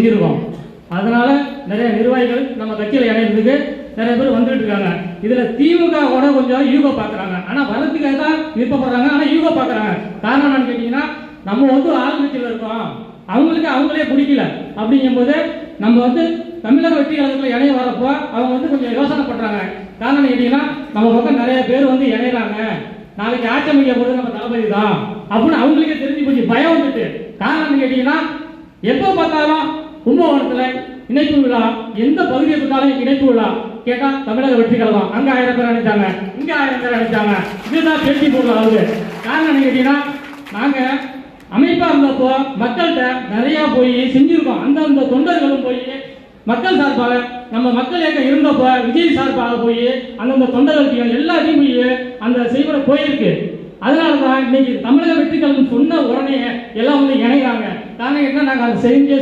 செஞ்சுருக்கோம். அதனால நிறைய நிர்வாகிகள் நம்ம கட்சியில் இணைகிறதுக்கு நிறைய பேர் வந்துட்டு இருக்காங்க. இதில் திமுக கூட கொஞ்சம் யூகோ பார்க்குறாங்க. ஆனால் வரதுக்காக தான் விருப்பப்படுறாங்க. ஆனால் யூகோ பார்க்குறாங்க. காரணம் என்னன்னு கேட்டிங்கன்னா, நம்ம வந்து ஆளுங்கட்சியில் இருக்கோம், அவங்களுக்கு அவங்களே பிடிக்கல. அப்படிங்கும்போது நம்ம வந்து தமிழக வெற்றி கழகத்தில் இணைய வரப்போ அவங்க வந்து கொஞ்சம் யோசனை பண்ணுறாங்க. காரணம் கேட்டிங்கன்னா, நம்ம பக்கம் நிறைய பேர் வந்து இணைகிறாங்க, நாளைக்கு ஆட்சி அமைக்க போது நம்ம தளபதி தான் அப்படின்னு அவங்களுக்கே தெரிஞ்சு போச்சு, பயம் வந்துட்டு. காரணம் கேட்டிங்கன்னா, எப்போ பார்த்தாலும் கும்பகோணத்தில் இணைப்பு விழா, எந்த பகுதியை பார்த்தாலும் இணைப்பு விழா கேட்டால் தமிழக வெற்றி கழகம், அங்கே 1000 பேர் அனுப்பிச்சாங்க, இங்கே 1000 பேர் அனுப்பிச்சாங்க, இதுதான் பேட்டி பொருள் ஆகுது. காரணம் கேட்டிங்கன்னா, நாங்கள் அமைப்பாக இருந்தப்போ மக்கள்கிட்ட நிறையா போய் செஞ்சுருக்கோம். அந்தந்த தொண்டர்களும் போய் மக்கள் சார்பாக, நம்ம மக்கள் இயக்கம் இருந்தப்போ விஜய் சார்பாக போய் அந்தந்த தொண்டர்களுக்கு எல்லாத்தையும் போய் அந்த செய்முறை போயிருக்கு. அதனால தான் இன்னைக்கு தமிழக வெற்றி கழகம் சொன்ன உடனே எல்லாம் வந்து இணைகிறாங்க. காரணம் என்ன, நாங்கள் அதை செஞ்சு